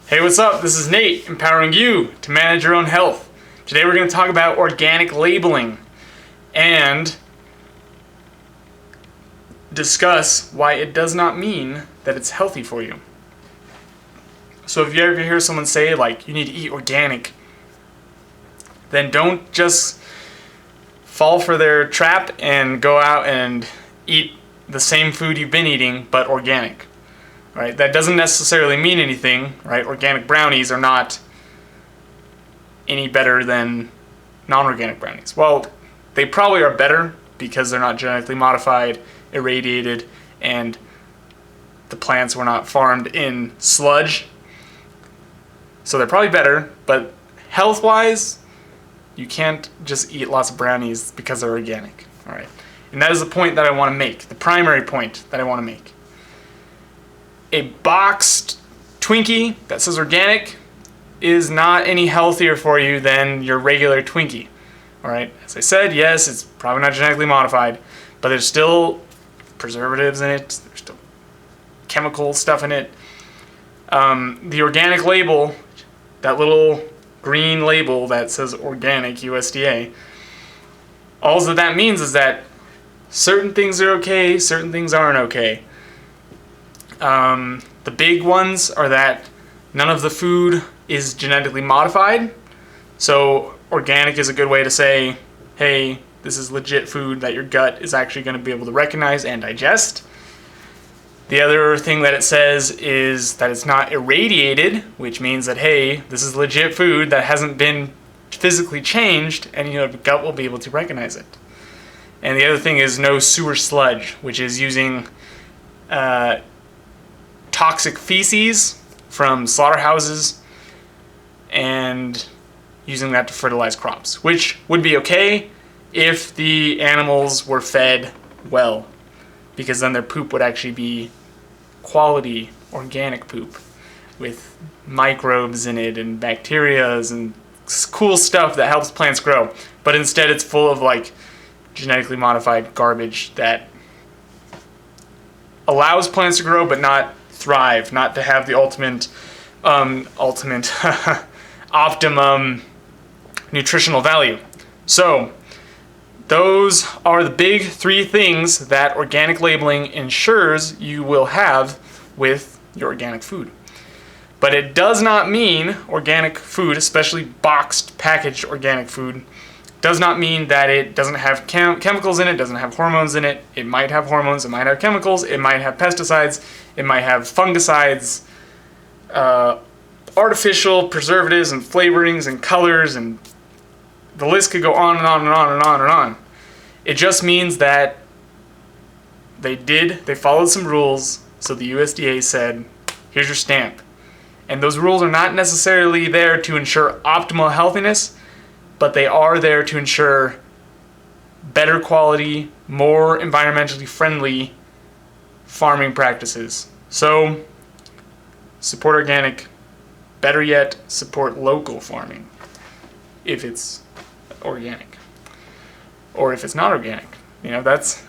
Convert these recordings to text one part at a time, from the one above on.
Hey, what's up? This is Nate, empowering you to manage your own health. Today we're going to talk about organic labeling and discuss why it does not mean that it's healthy for you. So if you ever hear someone say, like, you need to eat organic, then don't just fall for their trap and go out and eat the same food you've been eating, but organic. Right? That doesn't necessarily mean anything, right? Organic brownies are not any better than non-organic brownies. Well, they probably are better because they're not genetically modified, irradiated, and the plants were not farmed in sludge. So they're probably better, but health-wise, you can't just eat lots of brownies because they're organic. All right? And that is the point that I want to make, the primary point that I want to make. A boxed Twinkie that says organic is not any healthier for you than your regular Twinkie. All right? As I said, yes, it's probably not genetically modified, but there's still preservatives in it. There's still chemical stuff in it. The organic label, that little green label that says organic USDA, all that means is that certain things are okay, certain things aren't okay. The big ones are that none of the food is genetically modified. So organic is a good way to say, hey, this is legit food that your gut is actually going to be able to recognize and digest. The other thing that it says is that it's not irradiated, which means that, hey, this is legit food that hasn't been physically changed, and your gut will be able to recognize it. And the other thing is no sewer sludge, which is using toxic feces from slaughterhouses and using that to fertilize crops, which would be okay if the animals were fed well, because then their poop would actually be quality organic poop with microbes in it and bacterias and cool stuff that helps plants grow. But instead it's full of like genetically modified garbage that allows plants to grow but not thrive, not to have the optimum nutritional value. So those are the big three things that organic labeling ensures you will have with your organic food. But it does not mean organic food, especially boxed, packaged organic food, does not mean that it doesn't have chemicals in it, doesn't have hormones in it. It might have hormones, it might have chemicals, it might have pesticides, it might have fungicides, artificial preservatives and flavorings and colors, and the list could go on and on and on and on and on. It just means that they followed some rules, so the USDA said, here's your stamp. And those rules are not necessarily there to ensure optimal healthiness, but they are there to ensure better quality, more environmentally friendly farming practices. So, support organic. Better yet, support local farming if it's organic. Or if it's not organic. You know, this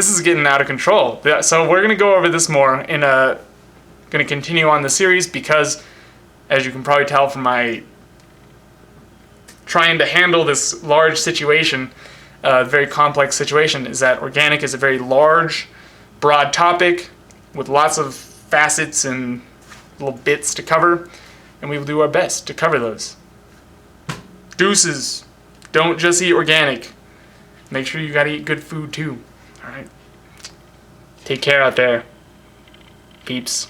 is getting out of control. So we're going to go over this more going to continue on the series because, as you can probably tell from my trying to handle this large situation, very complex situation, is that organic is a very large, broad topic with lots of facets and little bits to cover, and we will do our best to cover those. Deuces. Don't just eat organic. Make sure you gotta eat good food too. Alright? Take care out there, peeps.